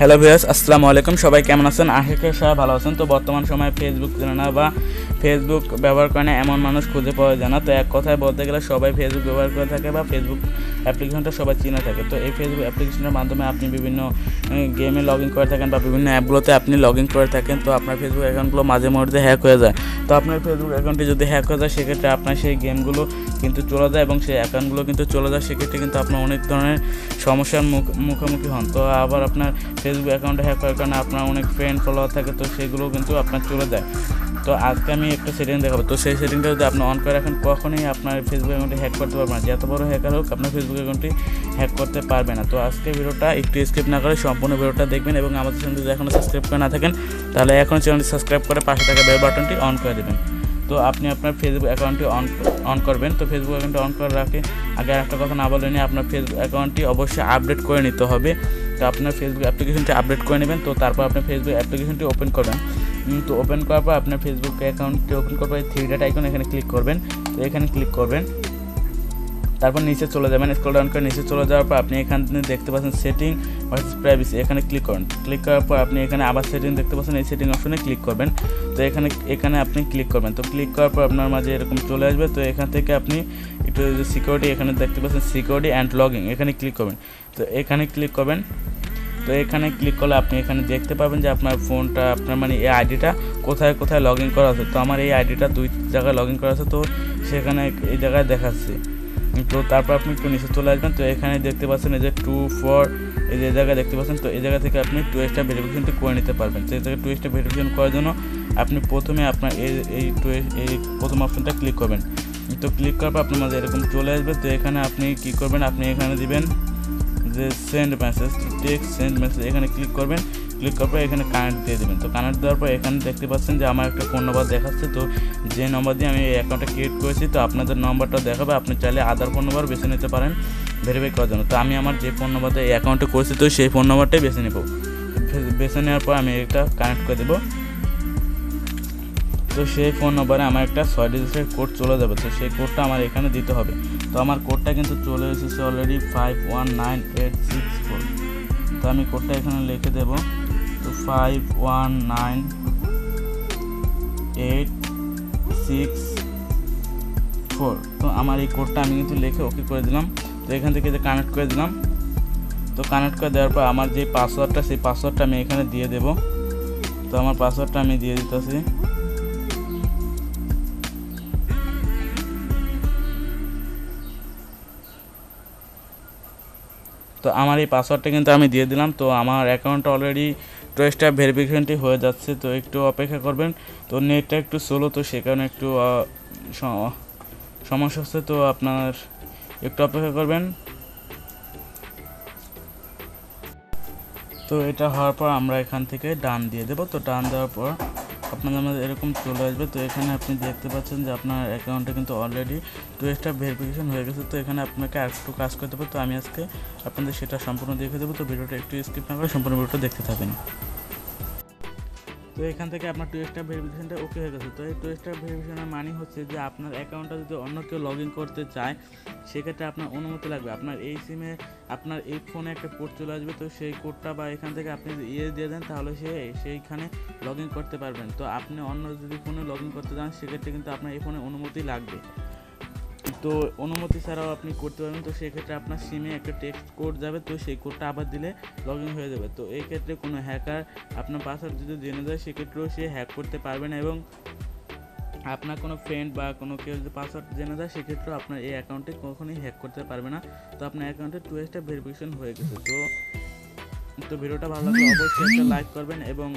Hello viewers, আসসালামু আলাইকুম। সবাই কেমন আছেন? আশা করি সবাই ভালো আছেন। তো বর্তমান সময়ে ফেসবুক জানে না বা ফেসবুক ব্যবহার করে না এমন মানুষ খুঁজে পাওয়া যায় না। তো এক কথায় বলতে গেলে সবাই ফেসবুক ব্যবহার করে থাকে বা ফেসবুক অ্যাপ্লিকেশনটা সবাই চিনে থাকে। তো এই ফেসবুক অ্যাপ্লিকেশনের মাধ্যমে আপনি বিভিন্ন গেমে লগ ইন করে থাকেন বা বিভিন্ন অ্যাপগুলোতে আপনি লগ ইন করে থাকেন। তো আপনার ফেসবুক অ্যাকাউন্টগুলো মাঝে মধ্যে হ্যাক হয়ে যায়। তো আপনার ফেসবুক অ্যাকাউন্টটি যদি হ্যাক হয়ে যায় সেক্ষেত্রে আপনার সেই গেমগুলো কিন্তু চলে যায় এবং সেই অ্যাকাউন্টগুলো কিন্তু চলে যায়। সেক্ষেত্রে কিন্তু আপনার অনেক ধরনের সমস্যার মুখোমুখি হন। তো আবার আপনার ফেসবুক অ্যাকাউন্টে হ্যাক হওয়ার কারণে আপনার অনেক ফ্রেন্ড ফলোয়ার থাকে, তো সেগুলো কিন্তু আপনার চলে যায়। তো আজকে আমি একটা সেটিং দেখাবো। তো সেই সেটিংটা যদি আপনি অন করে রাখেন কখনোই আপনার ফেসবুক অ্যাকাউন্টে হ্যাক করতে পারবেন না। যত বড় হ্যাকার হোক আপনার ফেসবুক অ্যাকাউন্টটি হ্যাক করতে পারবে না। তো আজকে ভিডিওটা একটু স্কিপ না করে সম্পূর্ণ ভিডিওটা দেখবেন এবং আমাদের চ্যানেলটি যদি এখনও সাবস্ক্রাইব করে না থাকেন তাহলে এখন চ্যানেলটি সাবস্ক্রাইব করে পাশে থাকা বেল বাটনটি অন করে দেবেন। তো আপনি আপনার ফেসবুক অ্যাকাউন্টটি অন করবেন। তো ফেসবুক অ্যাকাউন্টটি অন করে রাখে আগে একটা কথা না বলেনি, আপনার ফেসবুক অ্যাকাউন্টটি অবশ্যই আপডেট করে নিতে হবে। তো আপনার ফেসবুক অ্যাপ্লিকেশনটি আপডেট করে নেবেন। তো তারপর আপনার ফেসবুক অ্যাপ্লিকেশনটি ওপেন করবেন। তো ওপেন করার পর আপনার ফেসবুক অ্যাকাউন্টটি ওপেন করার পর 3 ডট আইকন এখানে ক্লিক করবেন। তো এখানে ক্লিক করবেন, তারপর নিচে চলে যাবেন। স্ক্রল ডাউন করে নিচে চলে যাওয়ার পর আপনি এখানে দেখতে পাচ্ছেন সেটিং ভার্সেস প্রাইভেসি, এখানে ক্লিক করুন। ক্লিক করার পর আপনি এখানে আবার সেটিং দেখতে পাচ্ছেন, এই সেটিং অপশনে ক্লিক করবেন। তো এখানে আপনি ক্লিক করবেন। তো ক্লিক করার পর আপনার মাঝে এরকম চলে আসবে। তো এখান থেকে আপনি একটু সিকিউরিটি এখানে দেখতে পাচ্ছেন সিকিউরিটি অ্যান্ড লগইন, এখানে ক্লিক করবেন। তো এখানে ক্লিক করবেন। তো এখানে ক্লিক করলে আপনি এখানে দেখতে পাবেন যে আপনার ফোনটা আপনার মানে এই আইডিটা কোথায় কোথায় লগ ইন করা আছে। তো আমার এই আইডিটা 2 জায়গায় লগ ইন করা আছে, তো সেখানে এই জায়গায় দেখাচ্ছে। তো তারপর আপনি একটু নিচে চলে আসবেন। তো এখানে দেখতে পাচ্ছেন এই যে 2 4 এই যে জায়গায় দেখতে পাচ্ছেন। তো এই জায়গা থেকে আপনি 2 স্টেপ ভেরিফিকেশনটি করে নিতে পারবেন। তো এই জায়গায় 2 স্টেপ ভেরিফিকেশন করার জন্য আপনি প্রথমে আপনার এই প্রথম অপশনটা ক্লিক করবেন। তো ক্লিক করার পর আপনার মাঝে এরকম চলে আসবে। তো এখানে আপনি কী করবেন, আপনি এখানে দিবেন যে send message, text send message, এখানে ক্লিক করবেন। ক্লিক করার পর এখানে কানেক্ট দিয়ে দেবেন। তো কানেক্ট দেওয়ার পর এখানে দেখতে পাচ্ছেন যে আমার একটা ফোন নাম্বার দেখাচ্ছে। তো যে নম্বর দিয়ে আমি এই অ্যাকাউন্টটা ক্রিয়েট করেছি, তো আপনাদের নম্বরটা দেখাবে। আপনি চাইলে আদার ফোন নাম্বার বেছে নিতে পারেন ভেরিফাই করার জন্য। তো আমি আমার যে ফোন নাম্বার দিয়ে এই অ্যাকাউন্টে করেছি তো সেই ফোন নাম্বারটাই বেছে নেব। বেছে নেওয়ার পর আমি এটা কানেক্ট করে দেবো। তো সেই ফোন নম্বরে আমার একটা 6 ডিজিটের কোড চলে যাবে। তো সেই কোডটা আমার এখানে দিতে হবে। তো আমার কোডটা কিন্তু চলে এসেছে অলরেডি 519864। তো আমি কোডটা এখানে লিখে দেব। তো 519864। তো আমার এই কোডটা আমি কিন্তু লিখে ওকে করে দিলাম। তো এখান থেকে যে কানেক্ট করে দিলাম। তো কানেক্ট করে দেওয়ার পর আমার যে পাসওয়ার্ডটা সেই পাসওয়ার্ডটা আমি এখানে দিয়ে দেব। তো আমার পাসওয়ার্ডটা আমি দিয়ে দিতেছি। তো আমার এই পাসওয়ার্ডটা কিন্তু আমি দিয়ে দিলাম। তো আমার অ্যাকাউন্টটা অলরেডি 2 স্টেপ ভেরিফিকেশনটি হয়ে যাচ্ছে। তো একটু অপেক্ষা করবেন। তো নেটটা একটু স্লো, তো সে কারণে একটু সমস্যা হচ্ছে। তো আপনার একটু অপেক্ষা করবেন। তো এটা হওয়ার পর আমরা এখান থেকে ডান দিয়ে দেবো। তো ডান দেওয়ার পর আপনাদের মধ্যে এরকম চলে আসবে। তো এখানে আপনি দেখতে পাচ্ছেন যে আপনার অ্যাকাউন্টে কিন্তু অলরেডি 2 স্টেপ ভেরিফিকেশন হয়ে গেছে। তো এখানে আপনাকে আরেকটু কাজ করতে হবে। তো আমি আজকে আপনাদের সেটা সম্পূর্ণ দেখে দেবো। তো ভিডিওটা একটু স্কিপ না করে সম্পূর্ণ ভিডিওটা দেখতে থাকেন। তো এখান থেকে আপনার 2 স্টেপ ভেরিফিকেশনটা ওকে হয়ে গেছে। তো এই 2 স্টেপ ভেরিফিকেশনের মানে হচ্ছে যে আপনার অ্যাকাউন্টটা যদি অন্য কেউ লগ ইন করতে চায় সেক্ষেত্রে আপনার অনুমতি লাগবে। আপনার এই সিমে আপনার এই ফোনে একটা কোড চলে আসবে। তো সেই কোডটা বা এখান থেকে আপনি দিয়ে দেন তাহলে সেইখানে লগ ইন করতে পারবেন। তো আপনি অন্য যদি ফোনে লগ ইন করতে চান সেক্ষেত্রে কিন্তু আপনার এই ফোনে অনুমতি লাগবে। তো অনুমতি ছাড়াও আপনি করতে পারবেন। তো সেক্ষেত্রে আপনার সিমে একটা টেক্সট কোড যাবে। তো সেই কোডটা আবার দিলে লগ ইন হয়ে যাবে। তো এই ক্ষেত্রে কোনো হ্যাকার আপনার পাসওয়ার্ড যদি জেনে যায় সেক্ষেত্রেও সে হ্যাক করতে পারবে না এবং আপনার কোনো ফ্রেন্ড বা কোনো কেউ যদি পাসওয়ার্ড জেনে যায় সেক্ষেত্রেও আপনার এই অ্যাকাউন্টে কখনোই হ্যাক করতে পারবে না। তো আপনার অ্যাকাউন্টে 2 স্টেপ ভেরিফিকেশন হয়ে গেছে। তো ভিডিওটা ভালো লাগলে অবশ্যই একটা লাইক করবেন এবং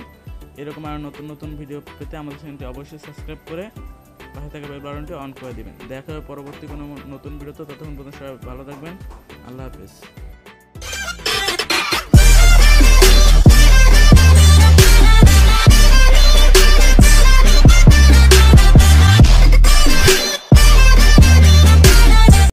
এরকম আরও নতুন নতুন ভিডিও পেতে আমাদের চ্যানেলটি অবশ্যই সাবস্ক্রাইব করে পাশে থাকা বেল বাটনটি অন করে দিবেন। দেখা হবে পরবর্তী কোনো নতুন ভিডিওতে। ততক্ষণ পর্যন্ত সবাই ভালো থাকবেন। আল্লাহ হাফেজ।